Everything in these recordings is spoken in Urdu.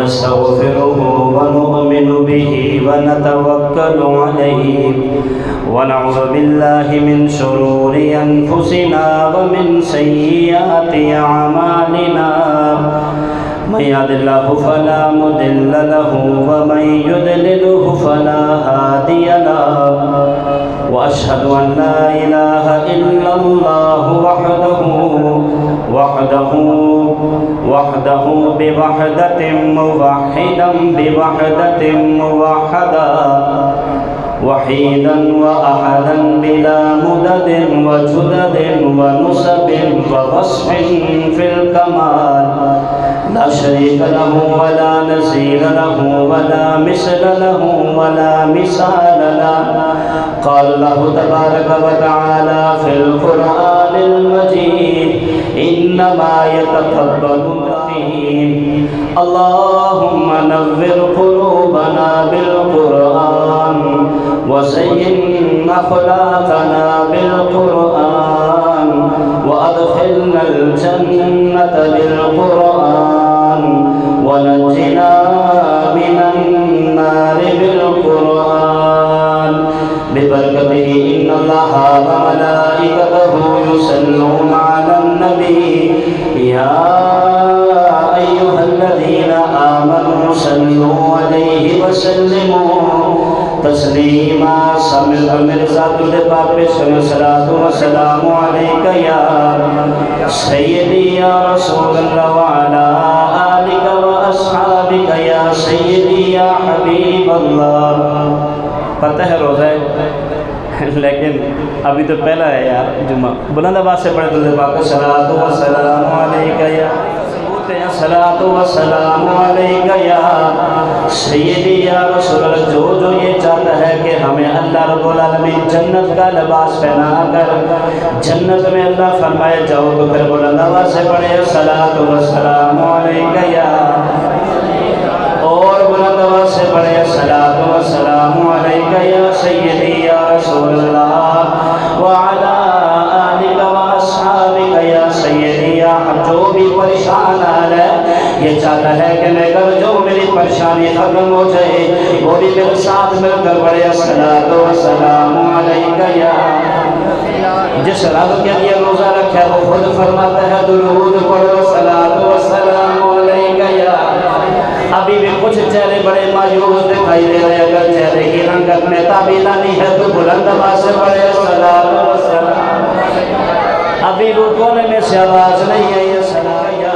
ونستغفره ونؤمن به ونتوكل عليه ونعوذ بالله من شرور أنفسنا ومن سيئات أعمالنا من يهد الله فلا مضل له ومن يضلله فلا هادي له وأشهد أن لا إله إلا الله وحده بوحدة موحدا بوحدة موحدا وحيدا وأحدا بلا مدد وجدد ونسب ووصف في الكمال لا شريك له ولا نظير له ولا مثل له ولا مثال له قال الله تبارك وتعالى في القرآن المجيد إنما يتقبل المتقين اللهم نور قلوبنا بالقرآن وزين أخلاقنا بالقرآن وأدخلنا الجنة بالقرآن ونجنا من النار بالقرآن ببركته إن الله وملائكته يصلون على النبي يا أيها الذين آمنوا صلوا عليه وسلموا تسلیما سامل مرزا تجھے پاک پہ صلاۃ و سلام علیک یا سیدی یا رسول اللہ وعلا آلک و اصحابک یا سیدی یا حبیب اللہ. پتہ ہے روزہ ہے لیکن ابھی تو پہلا ہے یار جمعہ. بلند آواز سے پڑھے تجھے پاک پہ صلاۃ و سلام علیک یا صلاۃ و سلام علیک یا سیدی یا رسول اللہ. جو یہ چاہتا ہے کہ ہمیں اللہ رب العالمین جنت کا لباس پہنا کر جنت میں اللہ فرمائے جاؤ تو پھر بلند آواز سے پڑھے صلاۃ و سلام علیک یا اور بلند آواز سے پڑھے صلاۃ و سلام علیک یا سیدی یا رسول اللہ وعلی آلک و اصحابک یا سیدی یا. جو بھی پریشان ہے یہ چاہتا ہے کہ میں کر جو میری پریشانی ختم ہو جائے وہ بھی میرے ساتھ مل کر پڑھے صلاۃ و سلام علیک یا. جس رب کے لیے روزہ رکھا ہے وہ خود فرماتا ہے درود پڑھو صلاۃ و سلام علیک یا. ابھی بھی کچھ چہرے بڑے مایوس دکھائی دے رہے ہیں. اگر چہرے کی رنگت میں تعبیرہ نہیں ہے تو بلند آواز سے پڑھے صلاۃ و سلام. ابھی وہ کونے میں سے آواز نہیں ہے یہ صلاۃ یا.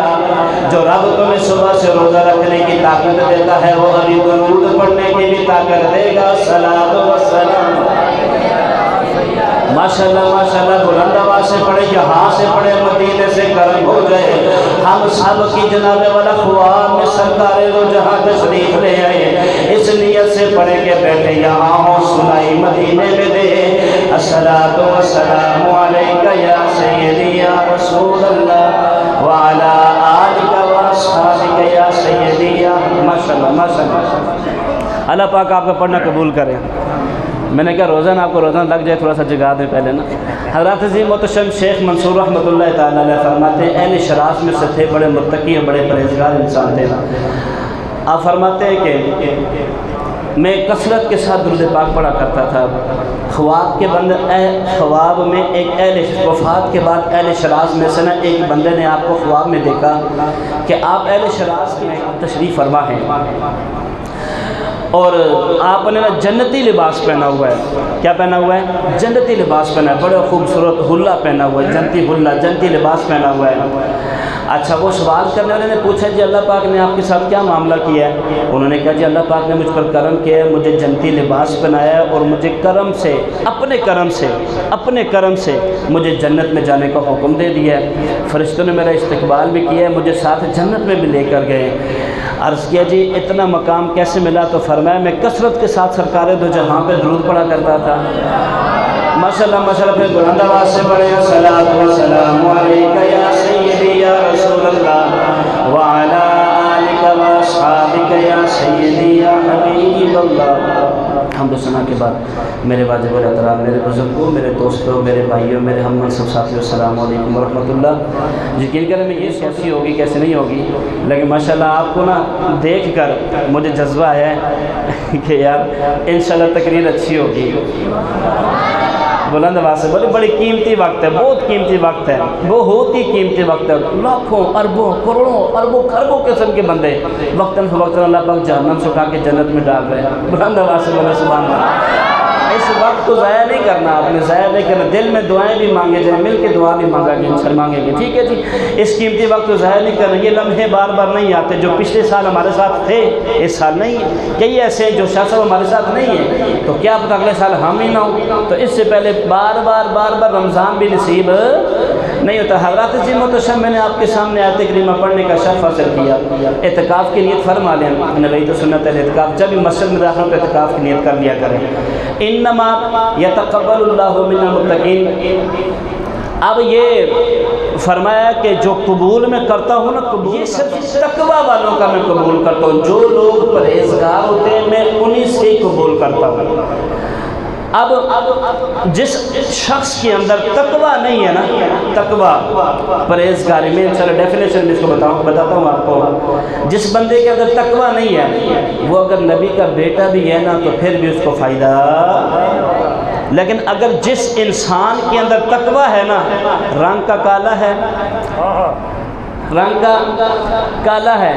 جو رب تمہیں صبح سے روزہ رکھنے کی طاقت دیتا ہے وہ ابھی درود پڑھنے کی بھی طاقت دے گا صلاۃ و سلام. ماشاءاللہ ماشاءاللہ بلند آواز سے پڑھے یہاں سے پڑھے مدینے سے کرم ہو جائے. ہم سب کی جناب والا خواب میں سرکار رو جہاں تشریف لے آئے اس نیت سے پڑھے کہ بیٹھے یہاں ہوں سنائی مدینے میں دے الصلاۃ والسلام علیک یا سیدی یا رسول اللہ وعلی آلک و اصحابک یا سیدی یا. ماشاءاللہ ماشاءاللہ اللہ پاک آپ کا پڑھنا قبول کرے. میں نے کہا روزانہ آپ کو روزانہ لگ جائے تھوڑا سا جگا دیں پہلے نا. حضرات عظیم محتشم شیخ منصور رحمۃ اللہ تعالیٰ علیہ فرماتے ہیں اہل شراف میں سے تھے بڑے متقی اور بڑے پرہیزگار انسان تھے. آپ فرماتے ہیں کہ میں کثرت کے ساتھ درود پاک پڑھا کرتا تھا. خواب کے بندے خواب میں ایک اہل وفات کے بعد اہل شراز میں سے نا ایک بندے نے آپ کو خواب میں دیکھا کہ آپ اہل شراز میں تشریف فرما ہیں اور آپ نے نا جنتی لباس پہنا ہوا ہے. کیا پہنا ہوا ہے؟ جنتی لباس پہنا ہے. بڑے خوبصورت حلہ پہنا ہوا ہے. جنتی حلہ جنتی لباس پہنا ہوا ہے. اچھا وہ سوال کرنے والے نے پوچھا جی اللہ پاک نے آپ کے ساتھ کیا معاملہ کیا ہے؟ انہوں نے کہا جی اللہ پاک نے مجھ پر کرم کیا ہے, مجھے جنتی لباس پہنایا ہے اور مجھے کرم سے اپنے کرم سے مجھے جنت میں جانے کا حکم دے دیا ہے. فرشتوں نے میرا استقبال بھی کیا ہے, مجھے ساتھ جنت میں بھی لے کر گئے. عرض کیا جی اتنا مقام کیسے ملا؟ تو فرمایا میں کثرت کے ساتھ سرکار دو جہاں پہ درود پڑھا کرتا تھا. ماشاءاللہ ماشاءاللہ. پھر بلند آواز سے پڑھے الصلاۃ والسلام علیک یا سیدی یا رسول اللہ وعلی آلک و اصحابک یا سیدی یا حبیب اللہ. حمد و ثنا کے بعد میرے واجب الاحترام میرے بزرگوں، میرے دوستوں، میرے بھائیوں، میرے ہم منصب ساتھیوں، السلام علیکم ورحمۃ اللہ۔ یقین کریں میں یہ کیسی ہوگی کیسے نہیں ہوگی، لیکن ماشاءاللہ آپ کو نا دیکھ کر مجھے جذبہ ہے کہ یار انشاءاللہ تقریر اچھی ہوگی۔ بلند آواز سے بولے، بڑی قیمتی وقت ہے، بہت قیمتی وقت ہے، بہت ہی قیمتی وقت ہے۔ لاکھوں اربوں کروڑوں اربوں خربوں قسم کے بندے وقتاً فوقتاً اللہ پاک جہنم سے اٹھا کے جنت میں ڈال رہے ہیں۔ بلند آواز سے بولے سبحان اللہ۔ اس وقت کو ضائع نہیں کرنا، آپ نے ضائع نہیں کرنا، دل میں دعائیں بھی مانگے جائیں، مل کے دعا بھی مانگیں گے، ٹھیک ہے جی۔ اس قیمتی وقت کو ضائع نہیں کرنا، یہ لمحے بار بار نہیں آتے، جو پچھلے سال ہمارے ساتھ تھے اس سال نہیں ہیں، کئی ایسے ہیں جو شاہ صاحب ہمارے ساتھ نہیں ہیں، تو کیا پتہ اگلے سال ہم ہی نہ ہوں۔ تو اس سے پہلے بار بار رمضان بھی نصیب نہیں ہوتا۔ حضرات عظیم محتشم، میں نے آپ کے سامنے آیت کریمہ پڑھنے کا شرف حاصل کیا، اعتکاف کی نیت فرما لیں، نبی تو سنت ہے اعتکاف، جب بھی مسجد میں داخل ہو تو اعتکاف کی نیت کر لیا کریں۔ انما یتقبل اللہ من المتقین، اب یہ فرمایا کہ جو قبول میں کرتا ہوں نا، قبول یہ صرف تقوی والوں کا میں قبول کرتا ہوں، جو لوگ پرہیزگار ہوتے ہیں میں انہی سے ہی قبول کرتا ہوں۔ اب جس شخص کے اندر تقوی نہیں ہے نا، تقوی پرہیزگاری میں چلو ڈیفینیشن میں اس کو بتاتا ہوں آپ کو، جس بندے کے اندر تقوی نہیں ہے وہ اگر نبی کا بیٹا بھی ہے نا تو پھر بھی اس کو فائدہ، لیکن اگر جس انسان کے اندر تقوی ہے نا، رنگ کا کالا ہے، رنگ کا کالا ہے،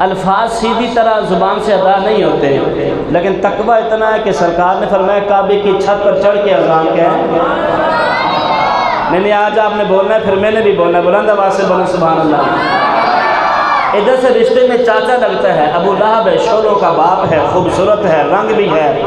الفاظ سیدھی طرح زبان سے ادا نہیں ہوتے، لیکن تقوی اتنا ہے کہ سرکار نے فرمایا کعبے کی چھت پر چڑھ کے اذان کیا ہے۔ نہیں آج آپ نے بولنا ہے، پھر میں نے بھی بولنا ہے، بلند آواز سے بولیں سبحان اللہ۔ ادھر سے رشتے میں چاچا لگتا ہے، ابو لہب ہے، شولوں کا باپ ہے، خوبصورت ہے، رنگ بھی ہے،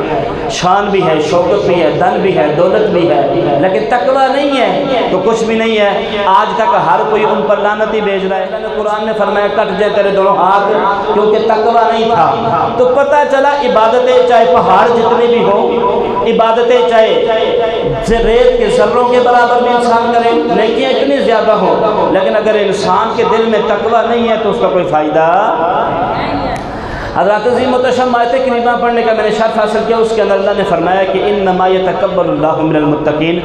شان بھی ہے، شوکت بھی ہے، دن بھی ہے، دولت بھی ہے، لیکن تقوی نہیں ہے تو کچھ بھی نہیں ہے۔ آج تک ہر کوئی ان پر لعنت ہی بھیج رہا ہے۔ قرآن نے فرمایا کٹ جائے تیرے دونوں ہاتھ، کیونکہ تقوی نہیں تھا۔ تو پتہ چلا عبادتیں چاہے پہاڑ جتنے بھی ہوں، عبادتیں چاہے ریت کے ذروں کے برابر بھی انسان کرے، نیکیاں اتنی زیادہ ہوں، لیکن اگر انسان کے دل میں تقوی نہیں ہے تو اس کا کوئی فائدہ۔ حضرات عظیم محتشم، آیت کریمہ پڑھنے کا میں نے شرف حاصل کیا، اس کے اندر اللہ نے فرمایا کہ انما یتقبل اللہ من المتقین،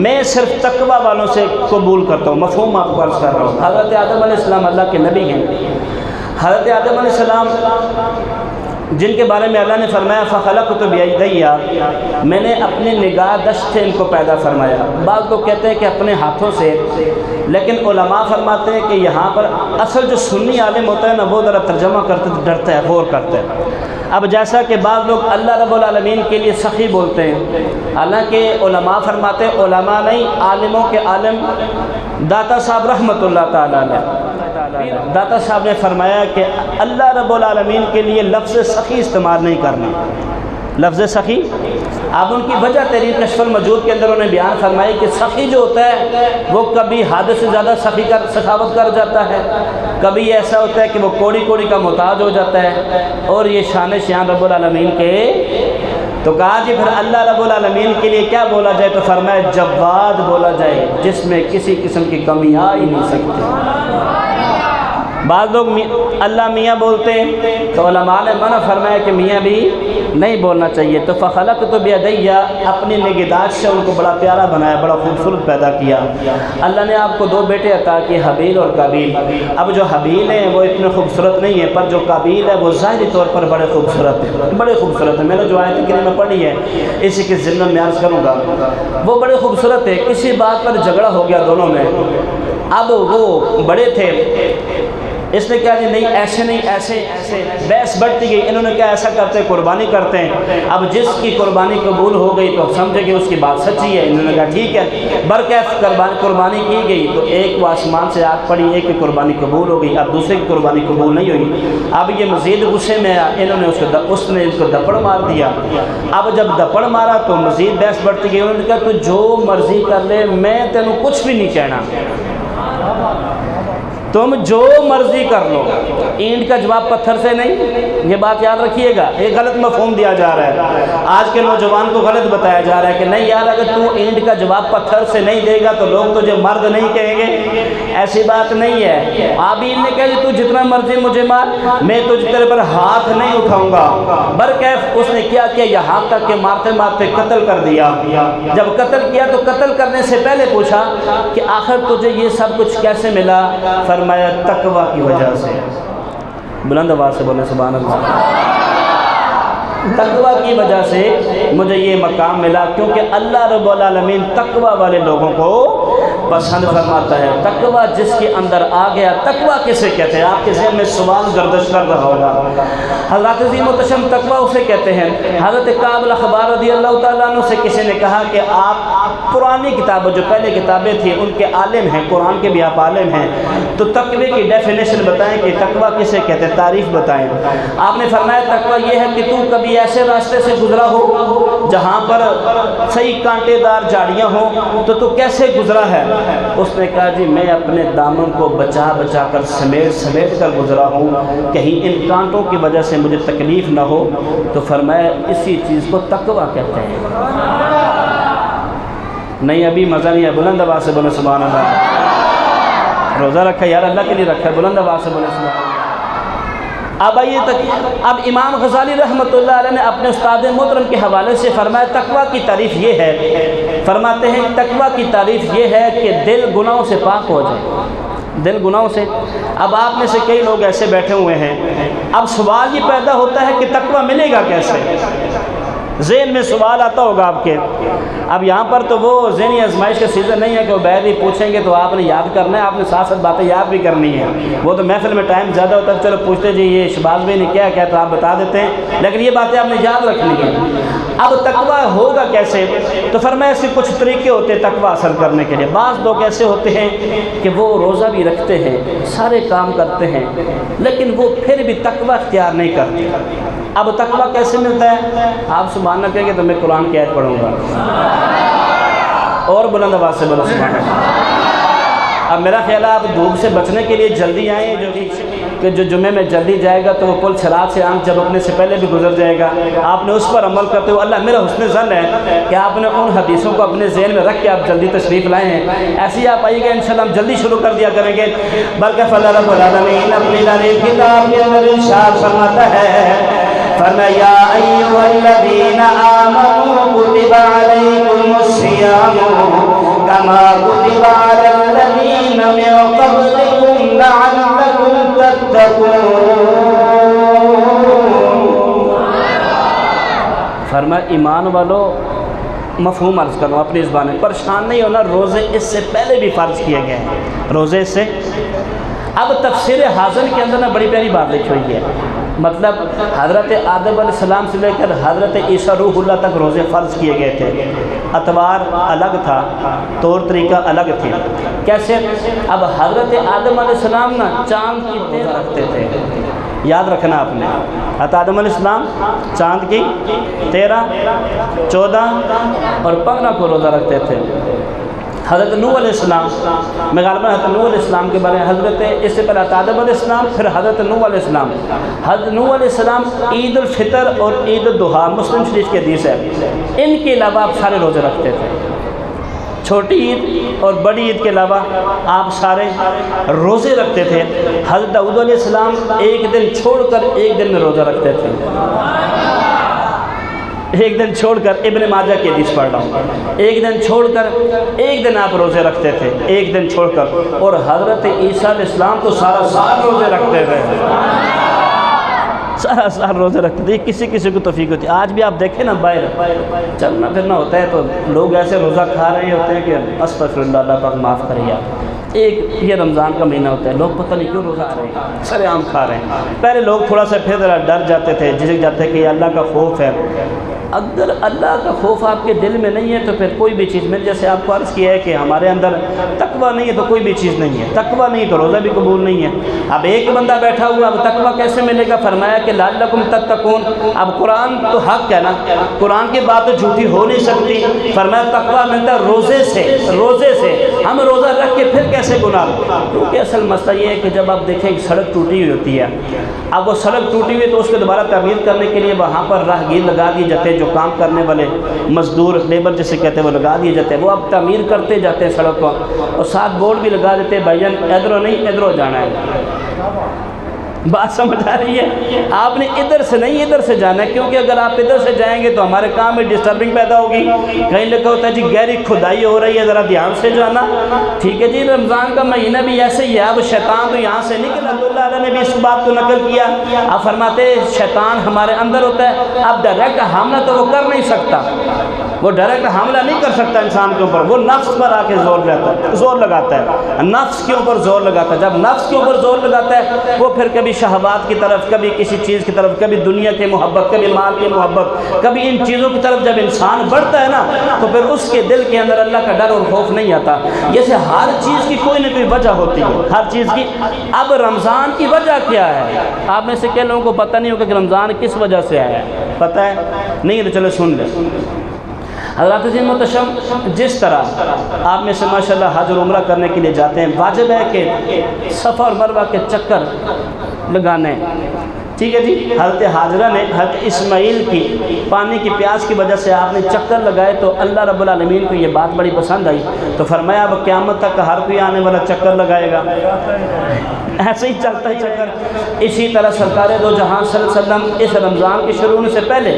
میں صرف تقوی والوں سے قبول کرتا ہوں۔ مفہوم آپ کو عرض کر رہا ہوں۔ حضرت آدم علیہ السلام اللہ کے نبی ہیں، حضرت آدم علیہ السلام جن کے بارے میں اللہ نے فرمایا فخلقت بیدی، میں نے اپنی نگاہ دشت سے ان کو پیدا فرمایا۔ بعض لوگ کہتے ہیں کہ اپنے ہاتھوں سے، لیکن علماء فرماتے ہیں کہ یہاں پر اصل جو سنی عالم ہوتا ہے نا وہ ذرا ترجمہ کرتے ڈرتا ہے، غور کرتا ہے۔ اب جیسا کہ بعض لوگ اللہ رب العالمین کے لیے سخی بولتے ہیں، حالانکہ علماء فرماتے ہیں، علماء نہیں عالموں کے عالم داتا صاحب رحمۃ اللہ تعالیٰ علیہ، داتا صاحب نے فرمایا کہ اللہ رب العالمین کے لیے لفظ سخی استعمال نہیں کرنا، لفظ سخی۔ اب ان کی وجہ تحریر کشف الموجود کے اندر انہوں نے بیان فرمائی کہ سخی جو ہوتا ہے وہ کبھی حد سے زیادہ سخاوت کر جاتا ہے، کبھی ایسا ہوتا ہے کہ وہ کوڑی کوڑی کا محتاج ہو جاتا ہے، اور یہ شان رب العالمین کے۔ تو کہا جی پھر اللہ رب العالمین کے لیے کیا بولا جائے، تو فرمایا جواد بولا جائے، جس میں کسی قسم کی کمی آ ہی نہیں سکتی۔ بعض لوگ اللہ میاں بولتے ہیں تو علماء نے منع فرمایا کہ میاں بھی نہیں بولنا چاہیے۔ تو فخلقت بیدی، اپنی نگہداشت سے ان کو بڑا پیارا بنایا، بڑا خوبصورت پیدا کیا۔ اللہ نے آپ کو دو بیٹے عطا کیے، حابیل اور قابیل۔ اب جو حابیل ہیں وہ اتنے خوبصورت نہیں ہیں، پر جو قابیل ہے وہ ظاہری طور پر بڑے خوبصورت ہیں، بڑے خوبصورت ہیں۔ میں نے جو آیت کریمہ پڑھی ہے اسی کے ضمن میں عرض کروں گا، وہ بڑے خوبصورت ہے۔ کسی بات پر جھگڑا ہو گیا دونوں میں، اب وہ بڑے تھے، اس نے کہا جی نہیں ایسے نہیں، ایسے ایسے، بحث بڑھتی گئی۔ انہوں نے کہا ایسا کرتے قربانی کرتے ہیں، اب جس کی قربانی قبول ہو گئی تو سمجھے کہ اس کی بات سچی ہے۔ انہوں نے کہا ٹھیک ہے، برکیف قربانی کی گئی تو ایک وہ آسمان سے آگ پڑی، ایک کی قربانی قبول ہو گئی، اب دوسرے کی قربانی قبول نہیں ہوئی۔ اب یہ مزید غصے میں آیا، انہوں نے اس نے اس کو دپڑ مار دیا۔ اب جب دپڑ مارا تو مزید بحث بڑھتی گئی۔ انہوں نے کہا تو جو مرضی کر لے، میں تینوں کچھ بھی نہیں کہنا، تم جو مرضی کر لو۔ اینٹ کا جواب پتھر سے نہیں، یہ بات یاد رکھیے گا، ایک غلط مفہوم دیا جا رہا ہے، آج کے نوجوان کو غلط بتایا جا رہا ہے کہ نہیں یار اگر تو اینٹ کا جواب پتھر سے نہیں دے گا تو لوگ تجھے مرد نہیں کہیں گے، ایسی بات نہیں ہے۔ آبیل نے کہا کہ تو جتنا مرضی مجھے مار، میں تجھ تیرے پر ہاتھ نہیں اٹھاؤں گا۔ برکیف اس نے کیا کیا، یہاں تک کہ مارتے مارتے قتل کر دیا۔ جب قتل کیا تو قتل کرنے سے پہلے پوچھا کہ آخر تجھے یہ سب کچھ کیسے ملا؟ فرمایا تقوی کی وجہ سے۔ بلند آواز سے بولے سبحان اللہ۔ تقوی کی وجہ سے مجھے یہ مقام ملا، کیونکہ اللہ رب العالمین تقوی والے لوگوں کو پسند فرماتا ہے۔ تقوی جس کے اندر آ گیا، تقوی کسے کہتے ہیں؟ آپ کے ذہن میں سوال گردش کر رہا ہوگا۔ حضرت عظیم التشم تقوی اسے کہتے ہیں۔ حضرت کعب الاحبار رضی اللہ تعالیٰ عنہ سے کسی نے کہا کہ آپ پرانی کتابیں، جو پہلے کتابیں تھیں ان کے عالم ہیں، قرآن کے بھی آپ عالم ہیں، تو تقوی کی ڈیفینیشن بتائیں کہ تقوی کسے کہتے ہیں، تعریف بتائیں۔ آپ نے فرمایا تقوی یہ ہے کہ تو کبھی ایسے راستے سے گزرا ہو جہاں پر صحیح کانٹے دار جھاڑیاں ہوں تو کیسے گزرا ہے؟ اس نے کہا جی میں اپنے دامن کو بچا بچا کر سمیٹ کر گزرا ہوں، کہیں ان کانٹوں کی وجہ سے مجھے تکلیف نہ ہو۔ تو فرمایا اسی چیز کو تقوی کہتے ہیں۔ نہیں ابھی مزہ نہیں ہے، بلند آواز سے بولے سبحان اللہ۔ روزہ رکھا یار اللہ کے لیے رکھا ہے، بلند آواز سے بولے سبحان اللہ۔ اب آئیے اب امام غزالی رحمۃ اللہ علیہ نے اپنے استاد محترم کے حوالے سے فرمایا تقوی کی تعریف یہ ہے، فرماتے ہیں تقوی کی تعریف یہ ہے کہ دل گناہوں سے پاک ہو جائے، دل گناہوں سے۔ اب آپ میں سے کئی لوگ ایسے بیٹھے ہوئے ہیں، اب سوال یہ پیدا ہوتا ہے کہ تقوی ملے گا کیسے؟ ذہن میں سوال آتا ہوگا آپ کے۔ اب یہاں پر تو وہ ذہنی آزمائش کا سیزن نہیں ہے کہ وہ بیٹھ ہی پوچھیں گے تو آپ نے یاد کرنا ہے، آپ نے ساتھ ساتھ باتیں یاد بھی کرنی ہے۔ وہ تو محفل میں ٹائم زیادہ ہوتا ہے، چلو پوچھتے جی یہ شہباز بھائی نے کیا کیا تو آپ بتا دیتے ہیں، لیکن یہ باتیں آپ نے یاد رکھنی ہے۔ اب تقوی ہوگا کیسے؟ تو فرمایا اس کے کچھ طریقے ہوتے ہیں تقوی حاصل کرنے کے لیے۔ بعض لوگ ایسے ہوتے ہیں کہ وہ روزہ بھی رکھتے ہیں، سارے کام کرتے ہیں، لیکن وہ پھر بھی تقوی اختیار نہیں کرتے۔ اب تقوی کیسے ملتا ہے؟ آپ سبحان اللہ کہیں گے تو میں قرآن کی آیت پڑھوں گا، اور بلند آواز سے بولو سبحان اللہ۔ اب میرا خیال ہے آپ دھوپ سے بچنے کے لیے جلدی آئیں، جو جمعے میں جلدی جائے گا تو وہ پل چھراغ سے آنکھ جھپکنے سے پہلے بھی گزر جائے گا۔ آپ نے اس پر عمل کرتے ہوئے، اللہ میرا حسن ظن ہے کہ آپ نے ان حدیثوں کو اپنے ذہن میں رکھ کے آپ جلدی تشریف لائے ہیں۔ ایسے ہی آپ آئیے گا انشاءاللہ ہم جلدی شروع کر دیا کریں گے۔ بلکہ اللہ رب العالمین اپنی دلیل کتاب کے اندر ارشاد فرماتا ہے، فرمایا یا ایھا الذین آمنوا کتب علیکم الصیام کما کتب علی الذین من قبلکم لعلکم تتقون۔ فرمایا ایمان والو، مفہوم عرض کروں اپنی زبان میں، پریشان نہیں ہونا، روزے اس سے پہلے بھی فرض کیے گئے ہیں، روزے سے۔ اب تفسیر حازن کے اندر بڑی پیاری بات لکھی ہوئی ہے، مطلب حضرت آدم علیہ السلام سے لے کر حضرت عیسیٰ روح اللہ تک روزے فرض کیے گئے تھے۔ اتوار الگ تھا، طور طریقہ الگ تھے۔ کیسے؟ اب حضرت آدم علیہ السلام نا چاند کی روزہ رکھتے تھے، یاد رکھنا آپ نے، حضرت آدم علیہ السلام چاند کی 13، 14 اور 15 کو روزہ رکھتے تھے۔ حضرت نوح علیہ السلام، میں غالباً حضرت نوح علیہ السلام کے بارے میں، حضرت اس سے پہلے آدم علیہ السلام، پھر حضرت نوح علیہ السلام۔ حضرت نوح علیہ السلام عید الفطر اور عید الضحیٰ، مسلم شریف کی حدیث ہے، ان کے علاوہ آپ سارے روزے رکھتے تھے۔ چھوٹی عید اور بڑی عید کے علاوہ آپ سارے روزے رکھتے تھے۔ حضرت داؤد علیہ السلام ایک دن چھوڑ کر ایک دن میں روزہ رکھتے تھے، ایک دن چھوڑ کر، ابن ماجہ کی حدیث پڑھ رہا ہوں، ایک دن چھوڑ کر ایک دن آپ روزے رکھتے تھے، ایک دن چھوڑ کر۔ اور حضرت عیسیٰ علیہ السلام تو سارا سال روزے رکھتے تھے، سارا سال روزے رکھتے تھے۔ کسی کسی کو توفیق ہوتی ہے۔ آج بھی آپ دیکھیں نا، باہر چلنا پھرنا ہوتا ہے تو لوگ ایسے روزہ کھا رہے ہوتے ہیں کہ استغفر اللہ پاک معاف کریے آپ۔ ایک یہ رمضان کا مہینہ ہوتا ہے، لوگ پتہ نہیں کیوں روزہ کھا رہے ہیں، سر عام کھا رہے ہیں۔ پہلے لوگ تھوڑا سا پھر ذرا ڈر جاتے تھے، جھجک جاتے کہ یہ اللہ کا خوف ہے۔ اگر اللہ کا خوف آپ کے دل میں نہیں ہے تو پھر کوئی بھی چیز، میں جیسے آپ کو عرض کیا ہے کہ ہمارے اندر تقوی نہیں ہے تو کوئی بھی چیز نہیں ہے، تقوی نہیں تو روزہ بھی قبول نہیں ہے۔ اب ایک بندہ بیٹھا ہوا، اب تقوی کیسے ملے گا؟ فرمایا کہ لعلکم تتقون۔ اب قرآن تو حق ہے نا، قرآن کی بات تو جھوٹی ہو نہیں سکتی۔ فرمایا تقوی ملتا ہے روزے سے، روزے سے۔ ہم روزہ رکھ کے پھر کیسے گناہ؟ کیونکہ اصل مسئلہ یہ ہے کہ جب آپ دیکھیں کہ سڑک ٹوٹی ہوئی ہوتی ہے، اب وہ سڑک ٹوٹی ہوئی تو اس کو دوبارہ تعمیر کرنے کے لیے وہاں پر راہگیر لگا دیے جاتے جو کام کرنے والے مزدور لیبر جسے کہتے ہیں وہ لگا دیے جاتے ہیں، وہ اب تعمیر کرتے جاتے ہیں سڑک کو، اور ساتھ بورڈ بھی لگا دیتے ہیں بھائی جان ادھروں نہیں ادھروں جانا ہے۔ بات سمجھ آ رہی ہے؟ آپ نے ادھر سے نہیں ادھر سے جانا ہے، کیونکہ اگر آپ ادھر سے جائیں گے تو ہمارے کام میں ڈسٹربنگ پیدا ہوگی۔ کہیں لکھا ہوتا ہے جی گہری کھدائی ہو رہی ہے، ذرا دھیان سے جانا، ٹھیک ہے جی۔ رمضان کا مہینہ بھی ایسے ہی ہے، اب شیطان تو یہاں سے نکل، اللہ علیہ نے بھی اس بات کو نقل کیا، آپ فرماتے شیطان ہمارے اندر ہوتا ہے، اب ڈائریکٹ حملہ تو وہ کر نہیں سکتا، وہ ڈائریکٹ حملہ نہیں کر سکتا انسان کے اوپر، وہ نفس پر آ کے زور لگاتا ہے، نفس کے اوپر زور لگاتا ہے۔ جب نفس کے اوپر زور لگاتا ہے وہ پھر کبھی شہوات کی طرف، کبھی کسی چیز کی طرف، کبھی دنیا کی محبت، کبھی مال کی محبت، کبھی ان چیزوں کی طرف جب انسان بڑھتا ہے نا تو پھر اس کے دل کے اندر اللہ کا ڈر اور خوف نہیں آتا۔ جیسے ہر چیز کی کوئی نہ کوئی وجہ ہوتی ہے، ہر چیز کی۔ اب رمضان کی وجہ کیا ہے؟ آپ میں سے کئی لوگوں کو پتہ نہیں ہوگا کہ رمضان کس وجہ سے آیا ہے، پتہ ہے نہیں؟ تو چلو سن لیں۔ حضرات عزیز محتشم، جس طرح آپ میں سے ماشاءاللہ حج اور عمرہ کرنے کے لیے جاتے ہیں، واجب ہے کہ صفا اور مروہ کے چکر لگانے، ٹھیک ہے جی۔ حضرت ہاجرہ نے حضرت اسماعیل کی پانی کی پیاس کی وجہ سے آپ نے چکر لگائے تو اللہ رب العالمین کو یہ بات بڑی پسند آئی، تو فرمایا اب قیامت تک ہر کوئی آنے والا چکر لگائے گا، ایسے ہی چلتا ہے چکر۔ اسی طرح سرکار دو جہاں صلی اللہ علیہ وسلم اس رمضان کے شروع ہونے سے پہلے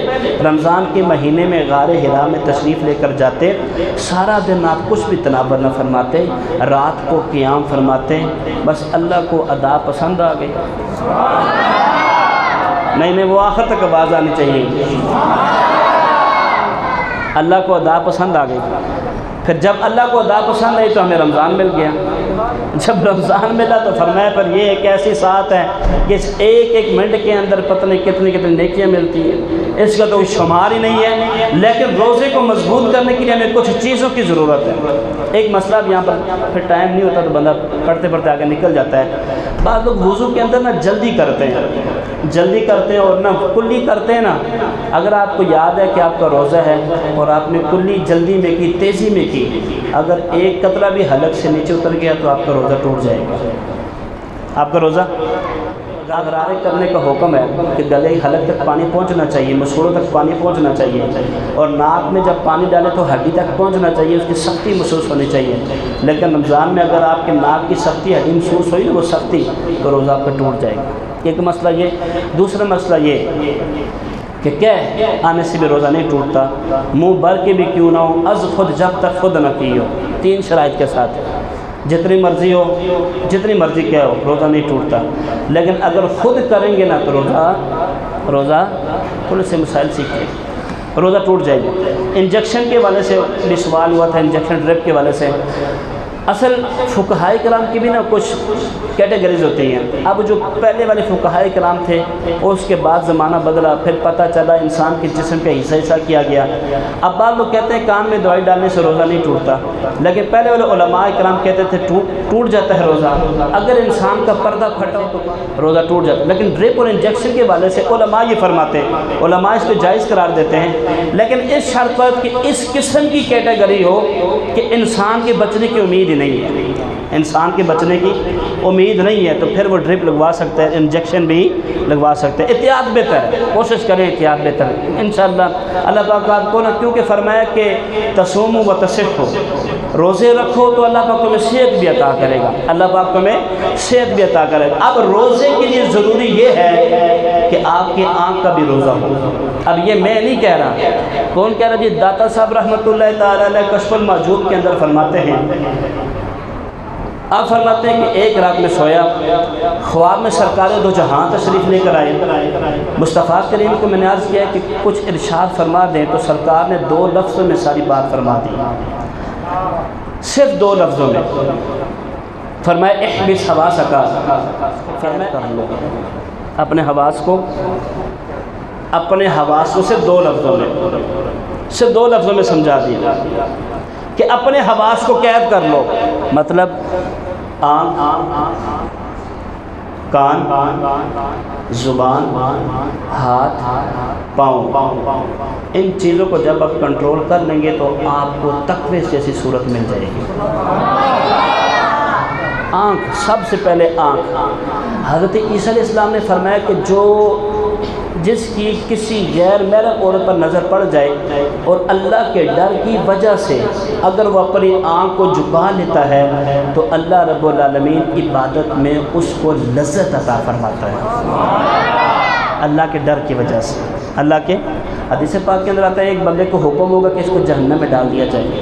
رمضان کے مہینے میں غار حرا میں تشریف لے کر جاتے، سارا دن آپ کچھ بھی تنابر نہ فرماتے، رات کو قیام فرماتے، بس اللہ کو ادا پسند آ گئی۔ نہیں وہ آخر تک آواز آنی چاہیے، اللہ کو ادا پسند آ گئی۔ پھر جب اللہ کو ادا پسند آئی تو ہمیں رمضان مل گیا، جب رمضان ملا تو فرمایا پر یہ ایک ایسی ساتھ ہے کہ اس ایک ایک منٹ کے اندر پتہ نہیں کتنی کتنی نیکیاں ملتی ہیں، اس کا تو شمار ہی نہیں ہے۔ لیکن روزے کو مضبوط کرنے کے لیے ہمیں کچھ چیزوں کی ضرورت ہے۔ ایک مسئلہ اب یہاں پر پھر ٹائم نہیں ہوتا تو بندہ پڑھتے پڑھتے آگے نکل جاتا ہے۔ بعض لوگ وضو کے اندر نا جلدی کرتے ہیں اور نہ کلی کرتے ہیں نا۔ اگر آپ کو یاد ہے کہ آپ کا روزہ ہے اور آپ نے کلی جلدی میں کی، تیزی میں کی، اگر ایک قطرہ بھی حلق سے نیچے اتر گیا تو آپ کا روزہ ٹوٹ جائے گا۔ آپ کا روزہ غرارے کرنے کا حکم ہے کہ گلے حلق تک پانی پہنچنا چاہیے، مسوڑوں تک پانی پہنچنا چاہیے، اور ناک میں جب پانی ڈالے تو ہڈی تک پہنچنا چاہیے، اس کی سختی محسوس ہونی چاہیے۔ لیکن رمضان میں اگر آپ کے ناک کی سختی ہڈی محسوس ہوئی نا وہ سختی، تو روزہ آپ کا ٹوٹ جائے گا۔ ایک مسئلہ یہ۔ دوسرا مسئلہ یہ کہ کہہ آنے سے بھی روزہ نہیں ٹوٹتا، منہ بھر کے بھی کیوں نہ ہو، از خود جب تک خود نہ کی ہو، 3 شرائط کے ساتھ، جتنی مرضی ہو، جتنی مرضی کیا ہو، روزہ نہیں ٹوٹتا۔ لیکن اگر خود کریں گے نا تو روزہ تھوڑے سے مسائل سیکھیں، روزہ ٹوٹ جائے گا۔ انجیکشن کے والے سے بھی سوال ہوا تھا، انجیکشن ڈرپ کے والے سے۔ اصل فقہائے کرام کی بھی نا کچھ کیٹیگریز ہوتی ہیں۔ اب جو پہلے والے فقہائے کرام تھے اس کے بعد زمانہ بدلا، پھر پتہ چلا انسان کے جسم کا حصہ کیا گیا۔ اب بعض لوگ کہتے ہیں کان میں دوائی ڈالنے سے روزہ نہیں ٹوٹتا، لیکن پہلے والے علماء کرام کہتے تھے ٹوٹ جاتا ہے روزہ، اگر انسان کا پردہ پھٹا ہو تو روزہ ٹوٹ جاتا ہے۔ لیکن ڈرپ اور انجیکشن کے والے سے علماء یہ فرماتے ہیں، علماء اس کو جائز قرار دیتے ہیں، لیکن اس شرط پر کہ اس قسم کی کیٹیگری ہو کہ انسان کے بچنے کی امید نہیں ہے، انسان کے بچنے کی امید نہیں ہے، تو پھر وہ ڈرپ لگوا سکتا ہے، انجیکشن بھی لگوا سکتے ہیں۔ احتیاط بہتر ہے، کوشش کریں احتیاط بہتر ہے انشاءاللہ۔ اللہ پاک آپ کو نا کیونکہ فرمایا کہ تصوموا وتصحوا، روزے رکھو تو اللہ پاک تمہیں صحت بھی عطا کرے گا، اللہ پاک تمہیں صحت بھی عطا کرے گا۔ اب روزے کے لیے ضروری یہ ہے کہ آپ کی آنکھ کا بھی روزہ ہو۔ اب یہ میں نہیں کہہ رہا، کون کہہ رہا؟ جی داتا صاحب رحمۃ اللہ تعالی علیہ کشف المحجوب کے اندر فرماتے ہیں، آپ فرماتے ہیں کہ ایک رات میں سویا، خواب میں سرکار دو جہاں تشریف لے کر آئے۔ مصطفیٰ کریم کو میں نے عرض کیا کہ کچھ ارشاد فرما دیں، تو سرکار نے 2 لفظوں میں ساری بات فرما دی، صرف 2 لفظوں میں فرمایا احبس حواسک، فرمایا کر لو اپنے حواس کو، اپنے حواس کو صرف 2 لفظوں میں، صرف 2 لفظوں میں سمجھا دیا کہ اپنے حواس کو قید کر لو۔ مطلب آنکھ، کان، زبان، ہاتھ، پاؤں، ان چیزوں کو جب آپ کنٹرول کر لیں گے تو آپ کو تقوی جیسی صورت مل جائے گی۔ آنکھ، سب سے پہلے آنکھ۔ حضرت عیسیٰ علیہ السلام نے فرمایا کہ جو جس کی کسی غیر محرم عورت پر نظر پڑ جائے اور اللہ کے ڈر کی وجہ سے اگر وہ اپنی آنکھ کو جھکا لیتا ہے تو اللہ رب العالمین عبادت میں اس کو لذت عطا فرماتا ہے، اللہ کے ڈر کی وجہ سے۔ اللہ کے حدیث پاک کے اندر آتا ہے ایک بندے کو حکم ہوگا کہ اس کو جہنم میں ڈال دیا جائے،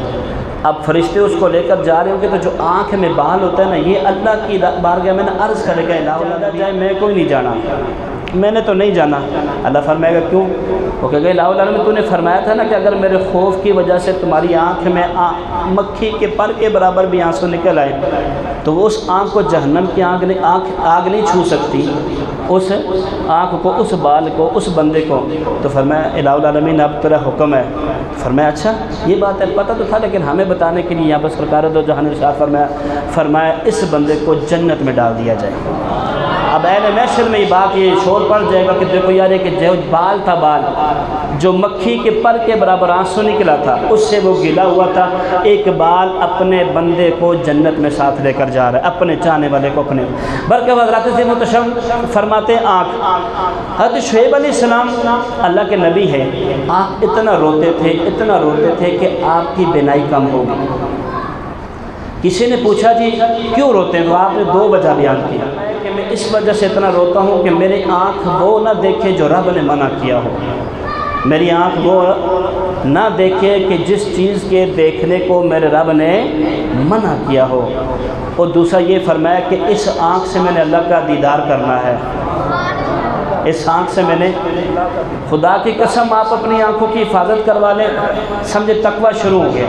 اب فرشتے اس کو لے کر جا رہے ہوں گے تو جو آنکھ میں بال ہوتا ہے نا، یہ اللہ کی بارگاہ میں نا عرض کرے گا الہ جائے میں کوئی نہیں جانا، میں نے تو نہیں جانا۔ اللہ فرمائے گا کیوں؟ وہ کہے گا الہ میں تو نے فرمایا تھا نا کہ اگر میرے خوف کی وجہ سے تمہاری آنکھ میں مکھی کے پر کے برابر بھی آنسو نکل آئے تو وہ اس آنکھ کو جہنم کی آگ نہیں چھو سکتی، اس آنکھ کو، اس بال کو، اس بندے کو۔ تو فرمایا الہ العالمین اب تیرا حکم ہے۔ فرمایا اچھا یہ بات ہے، پتہ تو تھا لیکن ہمیں بتانے کے لیے یہاں پر سرکار دو جہان ارشاد فرمایا اس بندے کو جنت میں ڈال دیا جائے۔ اب اہل محشر میں یہ بات یہ شور پڑ جائے گا کہ دیکھو یار کہ جو بال تھا، بال جو مکھی کے پر کے برابر آنسو نکلا تھا اس سے وہ گلا ہوا تھا، ایک بال اپنے بندے کو جنت میں ساتھ لے کر جا رہا ہے، اپنے چاہنے والے کو اپنے۔ بلکہ حضرات سے متشم فرماتے ہیں آنکھ، حضرت شعیب علیہ السلام اللہ کے نبی ہے، آپ اتنا روتے تھے کہ آپ کی بینائی کم ہو گئی۔ کسی نے پوچھا جی کیوں روتے ہیں؟ تو آپ نے 2 وجہ بیان کیا کہ میں اس وجہ سے اتنا روتا ہوں کہ میری آنکھ وہ نہ دیکھے جو رب نے منع کیا ہو، میری آنکھ وہ نہ دیکھے کہ جس چیز کے دیکھنے کو میرے رب نے منع کیا ہو، اور دوسرا یہ فرمایا کہ اس آنکھ سے میں نے اللہ کا دیدار کرنا ہے، اس آنکھ سے میں نے، خدا کی قسم آپ اپنی آنکھوں کی حفاظت کروا لیں، سمجھے تقویٰ شروع ہو گیا۔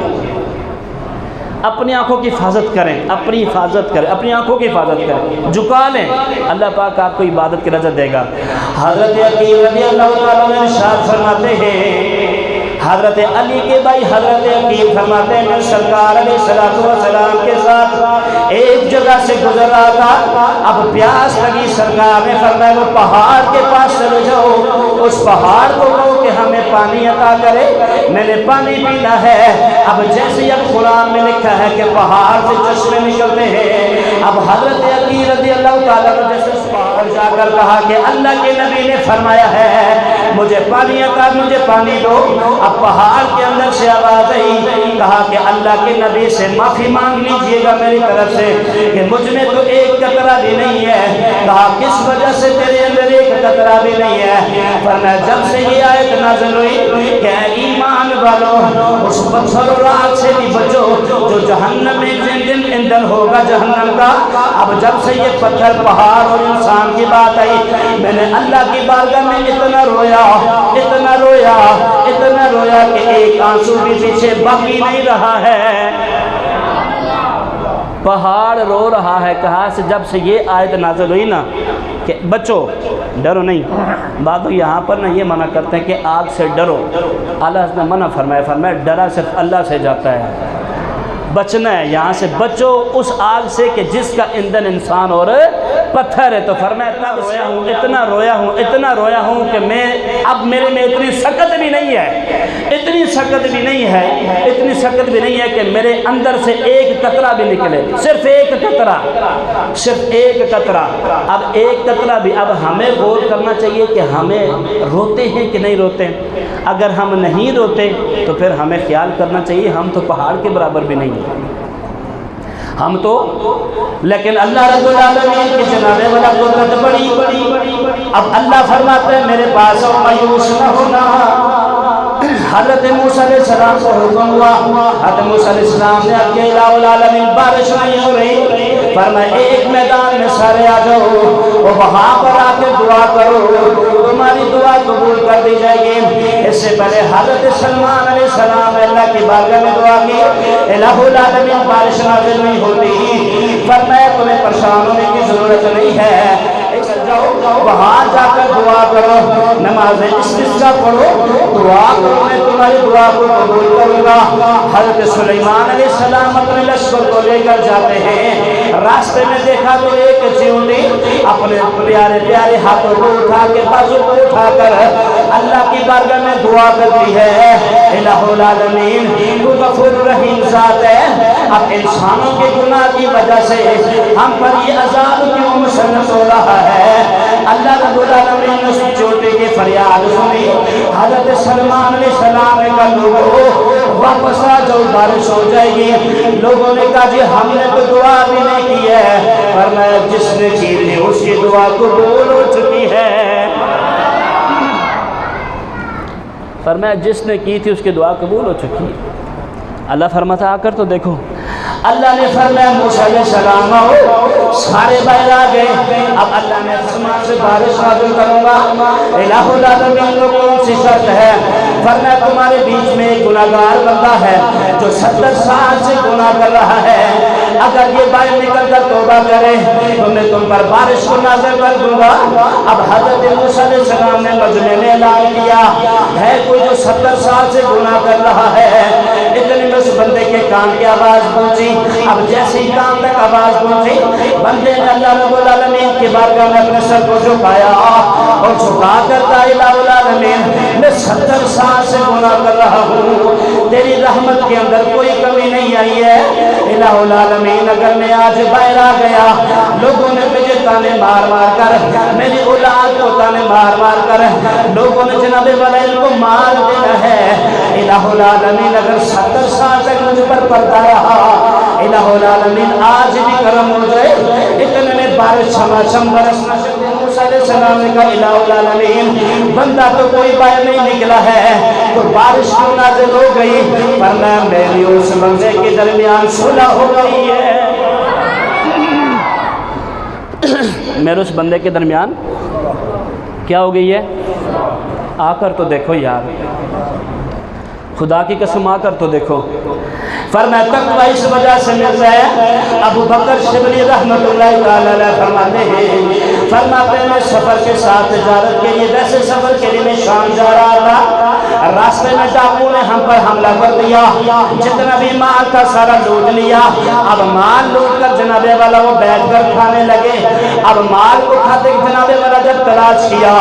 اپنی آنکھوں کی حفاظت کریں، اپنی آنکھوں کی حفاظت کریں، جھکا لیں، اللہ پاک آپ کو عبادت کی رضا دے گا۔ حضرت علی رضی اللہ تعالیٰ عنہ ارشاد فرماتے ہیں، حضرت علی کے بھائی حضرت عقیل فرماتے ہیں میں سرکار علیہ السلام کے ساتھ ایک جگہ سے گزر رہا تھا، اب پیاس لگی، سرکار نے فرمایا وہ پہاڑ کے پاس چلے جاؤ، اس پہاڑ کو کہو کہ ہمیں پانی عطا کرے، میں نے پانی پینا ہے۔ اب جیسے یہ قرآن میں لکھا ہے کہ پہاڑ سے چشمے نکلتے ہیں، اب حضرت عقیل رضی اللہ تعالیٰ نے جیسے اس پہاڑ جا کر کہا کہ اللہ کے نبی نے فرمایا ہے مجھے پانی عطا، مجھے پانی دو۔ اب پہاڑ کے اندر سے آواز آئی، کہا کہ اللہ کے نبی سے معافی مانگ لیجئے گا میری طرف سے کہ مجھ میں تو ایک قطرہ بھی نہیں ہے۔ کہا کس وجہ سے تیرے اندر ایک قطرہ بھی نہیں ہے؟ فرمایا جب سے یہ آیت نازل ہوئی کہ ایمان والو اس پتھر اور آگ سے بھی بچو جو جہنم میں جن اندر ہوگا جہنم کا۔ اب جب سے یہ پتھر پہاڑ اور انسان کی بات آئی میں نے اللہ کی بارگاہ میں اتنا رویا کہ ایک آنسو بھی پیچھے باقی نہیں رہا ہے۔ پہاڑ رو رہا ہے، کہا سے جب سے یہ آیت نازل ہوئی نا کہ بچو، ڈرو نہیں۔ بعض یہاں پر نا یہ منع کرتے ہیں کہ آگ سے ڈرو، اللہ نے منع فرمایا ڈرا صرف اللہ سے جاتا ہے، بچنا ہے، یہاں سے بچو اس آگ سے کہ جس کا ایندھن انسان اور پتھر ہے۔ تو فرمایا اتنا رویا ہوں کہ میں اب میرے میں اتنی سکت بھی نہیں ہے کہ میرے اندر سے ایک قطرہ بھی نکلے، صرف ایک قطرہ۔ اب ایک قطرہ بھی، اب ہمیں غور کرنا چاہیے کہ ہمیں روتے ہیں کہ نہیں روتے۔ اگر ہم نہیں روتے تو پھر ہمیں خیال کرنا چاہیے ہم تو پہاڑ کے برابر بھی نہیں ہیں، ہم تو، لیکن اللہ رب العالمین کی جناب والا قدرت بڑی۔ اب اللہ فرماتے ہیں میرے پاس مایوس نہ ہونا۔ حضرت موسیٰ علیہ السلام کو حکم ہوا، حضرت موسیٰ علیہ السلام نے اب کہ الہ العالمین بارش نہیں ہو رہی، فرمایا ایک میدان میں سارے آ جاؤ اور وہاں پر آ کے دعا کرو، تمہاری دعا قبول کر دی جائے گی۔ اس سے پہلے حضرت سلمان علیہ السلام نے اللہ کی بارگاہ میں دعا کی، الہ العالمین بارش نازل نہیں ہوتی، فرمایا تمہیں پریشان ہونے کی ضرورت نہیں ہے، وہاں جا کر دعا کرو، نماز استسقاء پڑھو، دعا کرو، میں تمہاری دعا کو قبول کروں گا۔ حضرت سلیمان علیہ السلام اپنے لشکر کو لے کر جاتے ہیں، راستے میں دیکھا تو ایک چیونٹی اپنے پیارے ہاتھوں کو اٹھا کے بازو کو اٹھا کر اللہ کی بارگاہ میں دعا کرتی ہے، الہ العالمین تو غفور رحیم ذات ہے، اب انسانوں کے گناہ کی وجہ سے ہم پر یہ عذاب کیوں مسلط ہو رہا ہے؟ اللہ رب العالمین نے اس چوٹے کی فریاد سنی. حضرت سلمان علیہ السلام نے کہا لوگوں واپس آ جاؤ بارش ہو جائے گی. لوگوں نے کہا جی ہم نے تو دعا بھی نہیں کی ہے. فرمایا جس نے کی تھی اس کی دعا قبول ہو چکی ہے. فرمایا جس نے کی تھی اس کی دعا قبول ہو چکی ہے. اللہ فرماتا آ کر تو دیکھو. اللہ نے فرمایا موسیٰ علیہ السلام آؤ. سارے باہر آ گئے. اب اللہ نے آسمان سے بارش نازل کروں گا. الہ العالمین کو کون سی شرط ہے؟ فرمایا تمہارے بیچ میں ایک گناہگار بندہ ہے جو 70 سال سے گناہ کر رہا ہے. اگر یہ باہر نکل کر توبہ کرے تو میں تم پر بارش کو نازل کر دوں گا. اب حضرت موسیٰ علیہ السلام نے مجمع میں اعلان کیا ہے کوئی جو 70 سال سے گناہ کر رہا ہے. اتنے میں اس بندے کے کان کی آواز پہنچی. اب جیسے ہی کان تک آواز پہنچی بندے نے اللہ رب العالمین کی بارگاہ میں اپنے سر کو جھکایا اور جھکا کر کہا الہ العالمین میں 70 سال سے گناہ کر رہا ہوں. تیری رحمت کے اندر کوئی کمی نہیں آئی ہے. الہ العالمین اگر میں آج باہر آ گیا لوگوں نے مجھے تانے مار مار کر میری اولاد کو تانے مار مار کر لوگوں نے جناب والا ان کو مار دینا ہے. الہ العالمین اگر 70 سال تک مجھ پر پڑتا رہا الہ العالمین آج بھی کرم ہو جائے. اتنے میں بارش چھماچھم برسنا شروع. موسیٰ علیہ السلام نے کہا الہ العالمین بندہ تو کوئی باہر نہیں نکلا ہے تو بارش کیوں نازل ہو گئی؟ فرمایا میری اس بندے کے درمیان صلح ہو گئی ہے. میرے اس بندے کے درمیان کیا ہو گئی ہے؟ آ کر تو دیکھو یار, خدا کی قسم آ کر تو دیکھو. فرمایا تقویٰ اس وجہ سے ملتا ہے. ابو بکر شبلی رحمت اللہ تعالیٰ علیہ فرماتے ہیں فرماتے ہیں میں سفر کے ساتھ تجارت کے لیے ویسے سفر کے لیے میں شام جا رہا تھا. راستے میں ڈاکو نے ہم پر حملہ کر دیا. جتنا بھی مال تھا سارا لوٹ لیا. اب مال لوٹ کر جناب والا وہ بیٹھ کر کھانے لگے. اب مال کو کھاتے جناب والا جب تلاش کیا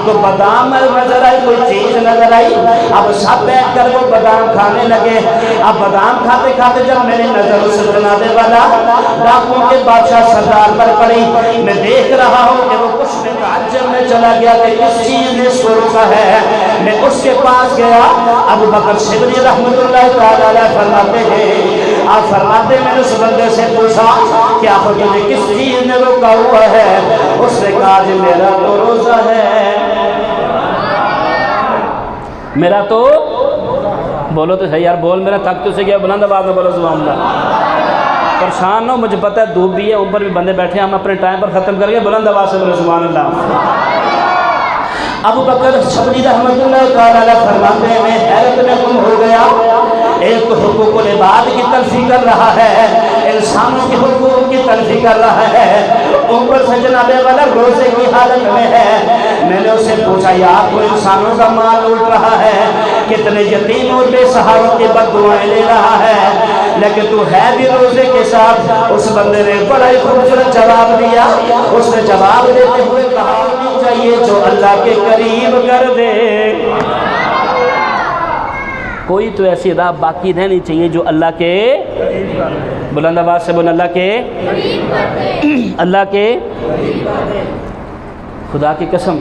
تو بادام نظر آئی, کوئی چیز نظر آئی. اب سب بیٹھ کر وہ بادام کھانے لگے. اب بادام کھاتے کھاتے جب میری نظر اس جناب والا ڈاکوں کے بادشاہ سردار پر پڑی, میں دیکھ رہا ہوں کہ وہ کچھ میں تعجب میں چلا گیا کہ کس چیز نے اس کو روکا ہے. میں اس کے پاس گیا. ابو بکر شبلی رحمت اللہ تعالیٰ علیہ فرماتے ہیں آپ فرماتے میں نے اس بندے سے پوچھا کہ آپ تجھے کس چیز نے روکا ہوا ہے؟ اس نے کہا جی میرا تو روزہ ہے. میرا تو بولو تو صحیح یار, بول میرا تھک تو سے گیا, بلند آواز میں بولو سبحان اللہ. پریشان نہ ہو, مجھے پتہ ہے دھوپ بھی ہے, اوپر بھی بندے بیٹھے ہیں, ہم اپنے ٹائم پر ختم کر گئے. بلند آواز سے بولو سبحان اللہ. ابو بکر شبلی رحمت اللہ تعالیٰ علیہ فرماتے ہیں میں حیرت میں گم ہو گیا. ایک تو حقوق العباد کی تلفی کر رہا ہے, انسانوں کے حقوق کی تلفی کر رہا ہے, اوپر سے جناب والا روزے کی حالت میں ہے. میں نے اسے پوچھا یار تو انسانوں کا مال لوٹ رہا ہے, کتنے یتیم اور بے سہاروں کی بد دعائیں لے رہا ہے, لیکن تو ہے بھی روزے کے ساتھ. اس بندے نے بڑا ہی خوبصورت جواب دیا. اس نے جواب دیتے ہوئے کہا چاہیے جو اللہ کے قریب کر دے. کوئی تو ایسی ادا باقی رہنی چاہیے جو اللہ کے, بلند آواز سے بول, اللہ کے, اللہ کے. خدا کی قسم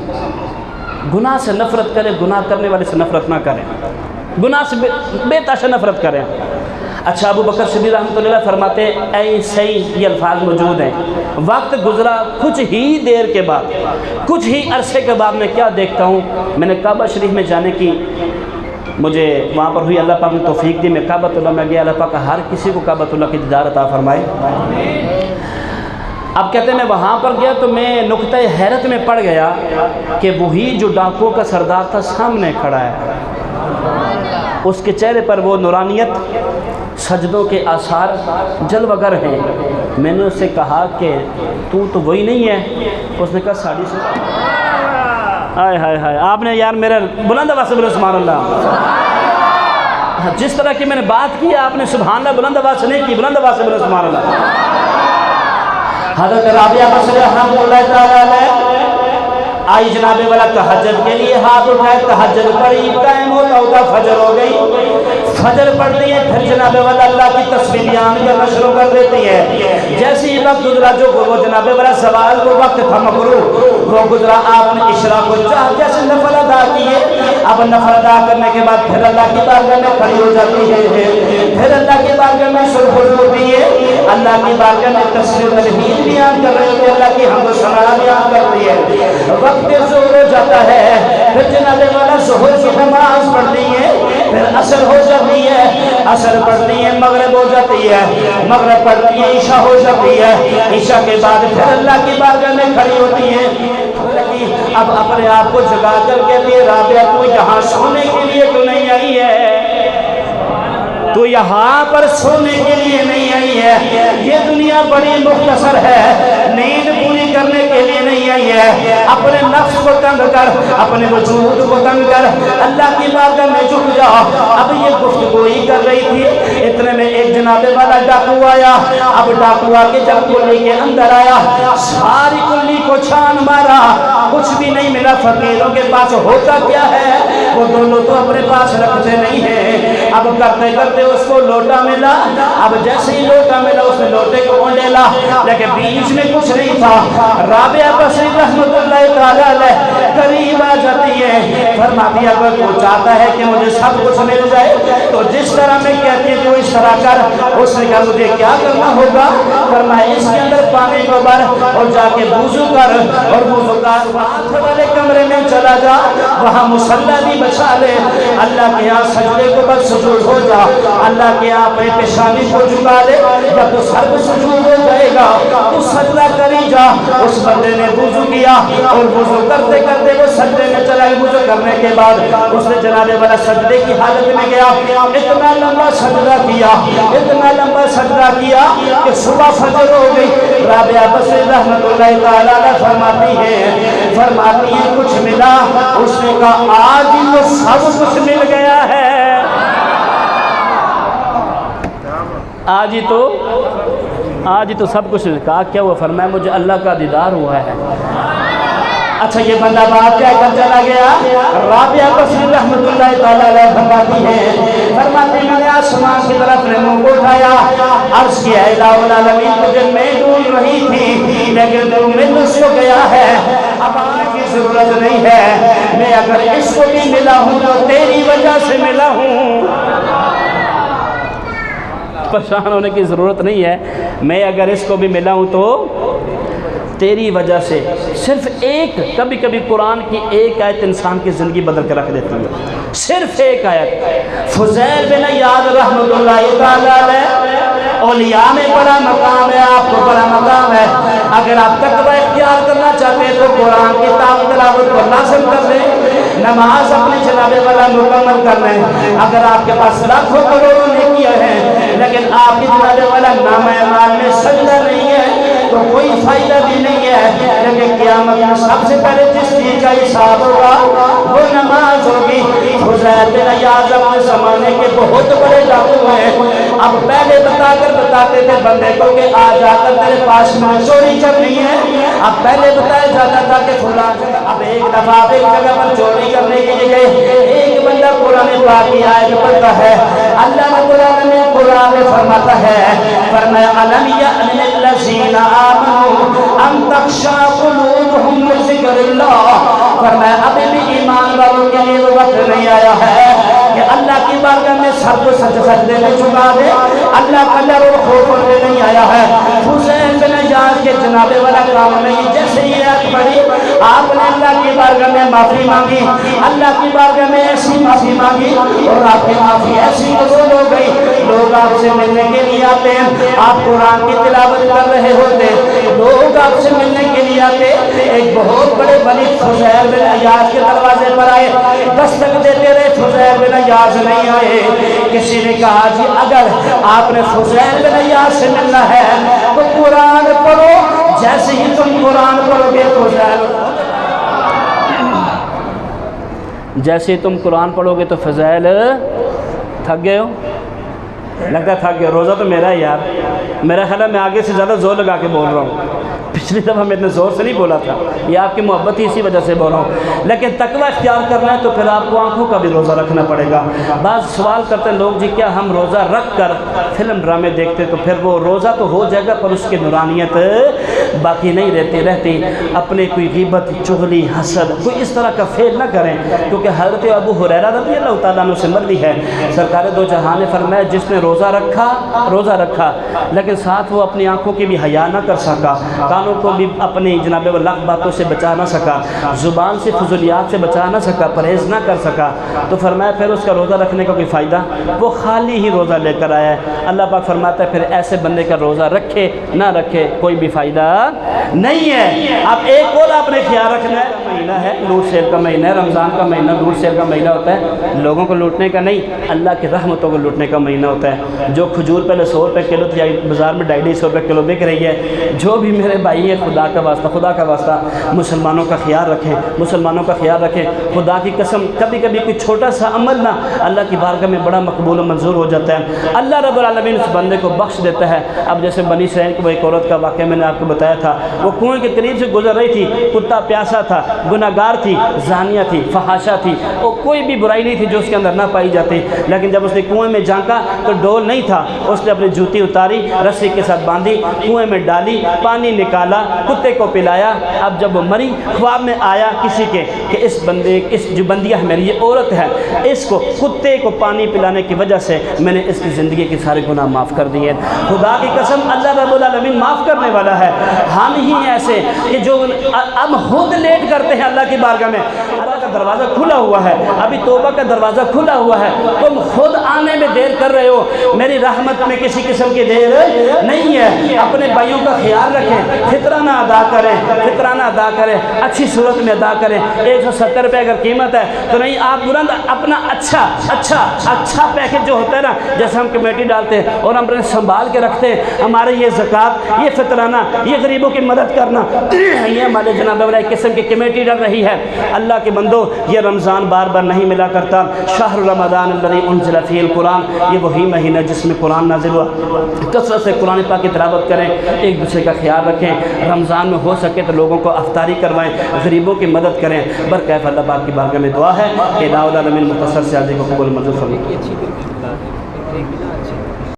گناہ سے نفرت کرے, گناہ کرنے والے سے نفرت نہ کریں, گناہ سے بے تاشا نفرت کریں. اچھا ابو بکر صدیق رحمۃ اللہ فرماتے ایسے ہی یہ الفاظ موجود ہیں. وقت گزرا کچھ ہی دیر کے بعد, کچھ ہی عرصے کے بعد میں کیا دیکھتا ہوں, میں نے کعبہ شریف میں جانے کی مجھے وہاں پر ہوئی, اللہ پاک نے توفیق دی, میں کعبۃ اللہ میں گیا. اللہ پاک ہر کسی کو کعبۃ اللہ کی دیدار عطا فرمائے. اب کہتے ہیں میں وہاں پر گیا تو میں نقطۂ حیرت میں پڑ گیا کہ وہی جو ڈاکوؤں کا سردار تھا سامنے کھڑا ہے. اس کے چہرے پر وہ نورانیت, سجدوں کے آثار جلوہ گر ہیں. میں نے اس سے کہا کہ تو وہی نہیں ہے؟ اس نے کہا ساڑی سے. ہائے ہائے ہائے, آپ نے یار میرا بلند آواز سے بولو سبحان اللہ. جس طرح کی میں نے بات کی آپ نے سبحان اللہ بلند آواز سے نہیں کی, بلند آواز سے بولو سبحان اللہ. حضرت رابعہ بصری رحمۃ اللہ تعالیٰ علیہ آئی جناب والا تہجد کے لیے ہاتھ اٹھائے, تہجد پڑھی, ٹائم ہوتا ہوتا فجر ہو گئی. فجر پڑھتی ہے پھر جناب والا اللہ کی تسبیح بیان کرنا شروع کر دیتی ہے. جیسے ہی وقت گزرا جو وہ جناب والا سوال وہ وقت تھا مکروہ, وہ گزرا، آپ نے عشاء کو جیسے نفل ادا کیے، اب نفل ادا کرنے کے بعد پھر اللہ کی بارگاہ میں کھڑی ہو جاتی ہے، پھر اللہ کی بارگاہ میں سرخ ہوتی ہے، اللہ کی بارگاہ میں تسبیح تحمید بیان کر رہے ہوتے، اللہ کی حمد و ثنا بیان کرتی ہے، وقت ظہر ہو جاتا ہے، پھر جناب والا ظہر کی نماز پڑھتی ہے، پھر عصر ہو جاتی ہے، عصر پڑھتی ہے، مغرب ہو جاتی ہے، مغرب پڑھتی ہے، عشاء ہو جاتی ہے، عشاء کے بعد پھر اللہ کی بارگاہ میں کھڑی ہوتی ہے۔ اب اپنے آپ کو جگا کر کہتی ہے رابعہ تو یہاں سونے کے لیے تو نہیں آئی ہے، تو یہاں پر سونے کے لیے نہیں آئی ہے، یہ دنیا بڑی مختصر ہے، نیند پوری کرنے کے لیے نہیں آئی ہے، اپنے نفس کو تنگ کر، اپنے وجود کو تنگ کر، اللہ کی بارگاہ میں جھک جا۔ اب یہ گفتگوئی کر رہی تھی، اتنے میں ایک جناب والا ڈاکو آیا، اب ڈاکو آ کے جب کلی کے اندر آیا، ساری کلی کو چھان مارا، کچھ بھی نہیں ملا، فقیروں کے پاس ہوتا کیا ہے وہ دونوں تو اپنے پاس رکھتے نہیں ہیں، اب کرتے کرتے اس کو لوٹا ملا، اب جیسے ہی لوٹا ملا اس نے لوٹے کو اونڈیلا، لیکن بیچ میں کچھ نہیں تھا۔ رابعہ بصری رحمت اللہ تعالی علیہ قریب آ جاتی ہے، فرماتی ہے اگر وہ چاہتا ہے کہ مجھے سب کچھ مل جائے تو جس طرح میں کہتی ہے تو اس طرح کر۔ اس نے کہا مجھے کیا کرنا ہوگا؟ فرمایا اس کے اندر پانی کو بھر اور جا کے وضو کر، اور وضو کر ہاتھ والے کمرے میں چلا جا، وہاں مصلی بھی بچا لے، اللہ کے یہاں سجدے کو بس سجود ہو جا، اللہ کے یہاں اپنے پیشانی کو جھکا لے، جب تو سر کو سجود ہو جائے گا تو سجدہ کری جا۔ اس بندے نے وضو کیا اور وضو کرتے کرتے وہ سجدے میں چلا گیا۔ وضو کرنے کے بعد اس نے جناب والا سجدے کی حالت میں گیا، اتنا لمبا سجدہ کیا، اتنا لمبا سجدہ کیا کہ صبح فجر ہو گئی۔ رابعہ بصری رحمت اللہ تعالی علیہ فرماتی ہے کچھ ملا؟ اس نے کہا آج ہی تو سب کچھ مل گیا ہے، آج ہی تو سب کچھ۔ کہا کیا ہوا؟ فرمایا مجھے اللہ کا دیدار ہوا ہے۔ اچھا یہ بندہ بات کیا کر چلا گیا؟ رابعہ بصری رحمت اللہ تعالی علیہ فرماتی ہے میں نے آسمان کی طرف نے منہ کو اٹھایا، عرض کیا ہے الہ العالمین تجھے میں ڈھونڈ رہی تھی لیکن تو مل اس کو گیا ہے، اب آنے کی ضرورت نہیں ہے، میں اگر اس کو بھی ملا ہوں تو تیری وجہ سے ملا ہوں، پریشان ہونے کی ضرورت نہیں ہے، میں اگر اس کو بھی ملا ہوں تو تیری وجہ سے۔ صرف ایک، کبھی کبھی قرآن کی ایک آیت انسان کی زندگی بدل کے رکھ دیتی ہے، صرف ایک آیت۔ فضیل بن عیاض رحمت اللہ تعالی علیہ اولیاء میں بڑا مقام ہے، آپ کو بڑا مقام ہے، اگر آپ تقوی اختیار کرنا چاہتے ہیں تو قرآن کی تلاوت کو لازم کر لیں، نماز اپنی جناب والا مکمل کر لیں۔ اگر آپ کے پاس لاکھوں کروڑوں نیکیاں ہیں لیکن آپ کی جناب والا نام اعمال میں سجدہ نہیں ہے تو کوئی فائدہ بھی نہیں ہے، لیکن قیامت میں سب سے پہلے جس چیز کا حساب ہوگا وہ نماز ہوگی۔ فضیل بن عیاض اپنے زمانے کے بہت بڑے ڈاکو ہیں، اب پہلے بتاتے تھے بندے کو کہ آ جا کر تیرے پاس میں چوری کرنی ہے، اب پہلے بتایا جاتا تھا کہ فلاں، اب ایک دفعہ آپ ایک جگہ پر چوری کرنے کے لیے گئے، ایک بندہ قرآن پاک کی آیت پڑھتا ہے، اللہ رب العالمین قرآن میں فرماتا ہے، فرمایا الم یأن للذین آمنوا ان تخشع قلوبهم لذکر اللہ، فرمایا ابھی بھی ایمان والوں کے لیے وہ وقت نہیں آیا ہے کہ اللہ کی بارگاہ میں سر کو سجدے میں جھکا دے، اللہ کا ڈر اور خوف ان میں نہیں آیا ہے۔ فضیل بن عیاض کے جناب والا کام نہیں، جیسے یہ آیت پڑھی آپ نے اللہ کی بارگاہ میں معافی مانگی، اللہ کی بارگاہ میں ایسی معافی مانگی اور آپ کی معافی ایسی قبول ہو گئی، لوگ آپ سے ملنے کے لیے آتے ہیں، آپ قرآن کی تلاوت کر رہے ہوتے، لوگ آپ سے ملنے کے لیے آتے، ایک بہت بڑے ولی فضیل بن عیاض کے دروازے پر آئے، دستک دیتے رہے، فضیل بن عیاض نہیں آئے، کسی نے کہا جی اگر آپ نے فضیل بن عیاض سے ملنا ہے تو قرآن پڑھو، جیسے ہی تم قرآن پڑھو گے فضیل تھک گئے ہو، لگتا ہے تھک گئے، روزہ تو میرا ہے یار، میرا خیال ہے میں آگے سے زیادہ زور لگا کے بول رہا ہوں، پچھلی دفعہ میں اتنے زور سے نہیں بولا تھا، یہ آپ کی محبت ہی اسی وجہ سے بول رہا ہوں، لیکن تقوی اختیار کرنا ہے تو پھر آپ کو آنکھوں کا بھی روزہ رکھنا پڑے گا۔ بعض سوال کرتے ہیں لوگ، جی کیا ہم روزہ رکھ کر فلم ڈرامے دیکھتے تو پھر وہ روزہ تو ہو جائے گا پر اس کی نورانیت باقی نہیں رہتی۔ اپنے کوئی غیبت، چغلی، حسد، کوئی اس طرح کا فعل نہ کریں، کیونکہ حضرت ابو ہریرہ رضی اللہ تعالیٰ عنہ سے مروی ہے، سرکار دو جہان نے فرمایا جس نے روزہ رکھا لیکن ساتھ وہ اپنی آنکھوں کی بھی حیا نہ کر سکا، کانوں کو بھی اپنی جناب وہ لغو باتوں سے بچا نہ سکا، زبان سے فضولیات سے بچا نہ سکا، پرہیز نہ کر سکا، تو فرمایا پھر اس کا روزہ رکھنے کا کوئی فائدہ، وہ خالی ہی روزہ لے کر آیا ہے۔ اللہ پاک فرماتا ہے پھر ایسے بندے کا روزہ رکھے نہ رکھے کوئی بھی فائدہ نہیں ہے۔ اب ایک اور آپ نے خیال رکھنا ہے، مہینہ ہے لوٹ سیل کا مہینہ ہے، رمضان کا مہینہ لوٹ سیل کا مہینہ ہوتا ہے، لوگوں کو لوٹنے کا نہیں، اللہ کی رحمتوں کو لوٹنے کا مہینہ ہوتا ہے۔ جو کھجور پہلے 100 روپے کلو تھی، بازار میں 250 روپے کلو بک رہی ہے، جو بھی میرے بھائی ہیں خدا کا واسطہ مسلمانوں کا خیال رکھیں، خدا کی قسم کبھی کبھی کوئی چھوٹا سا عمل نہ اللہ کی بارگاہ میں بڑا مقبول و منظور ہو جاتا ہے، اللہ رب العالمین اس بندے کو بخش دیتا ہے۔ اب جیسے بنی اسرائیل کی وہ ایک عورت کا واقعہ میں نے آپ کو بتایا تھا، وہ کنویں کے قریب سے گزر رہی تھی، کتا پیاسا تھا، گناہ گار تھی، زانیہ تھی، فحاشہ تھی، اور کوئی بھی برائی نہیں تھی جو اس کے اندر نہ پائی جاتی، لیکن جب اس نے کنویں میں جھانکا تو ڈول نہیں تھا، اس نے اپنی جوتی اتاری، رسی کے ساتھ باندھی، کنویں میں ڈالی، پانی نکالا، کتے کو پلایا۔ اب جب وہ مری، خواب میں آیا کسی کے کہ اس جو بندیہ ہے میری، یہ عورت ہے، اس کو کتے کو پانی پلانے کی وجہ سے میں نے اس کی زندگی کے سارے گناہ معاف کر دیے۔ خدا کی قسم اللہ رب العالمین معاف کرنے والا ہے۔ ہم ہی ایسے کہ جو اب خود لیٹ کرتے ہیں اللہ کی بارگاہ میں، اللہ کا دروازہ کھلا ہوا ہے، ابھی توبہ کا دروازہ کھلا ہوا ہے، تم خود آنے میں دیر کر رہے ہو، میری رحمت میں کسی قسم کی دیر نہیں ہے۔ اپنے بھائیوں کا خیال رکھیں، فطرانہ ادا کریں، اچھی صورت میں ادا کریں۔ 170 روپے اگر قیمت ہے تو نہیں، آپ ترنت اپنا اچھا پیکج جو ہوتا ہے نا، جیسے ہم کمیٹی ڈالتے ہیں اور ہم اپنے سنبھال کے رکھتے ہیں، ہمارے یہ زکوٰۃ، یہ فطرانہ، یہ غریبوں کی مدد کرنا، یہ ہمارے جناب والا ایک قسم کی کمیٹی ڈل رہی ہے۔ اللہ کے بندو، یہ رمضان بار بار نہیں ملا کرتا۔ شہر رمضان الذی انزل فیہ القرآن، یہ وہی مہینہ جس میں قرآن نازل ہوا۔ کثرت سے قرآن پاک کی تلاوت کریں، ایک دوسرے کا خیال رکھیں، رمضان میں ہو سکے تو لوگوں کو افطاری کروائیں، غریبوں کی مدد کریں۔ برکیف اللہ پاک کی بارگاہ میں دعا ہے کہ الہ العالمین مختصر سے عزیز کو قبول منظور فرمائے۔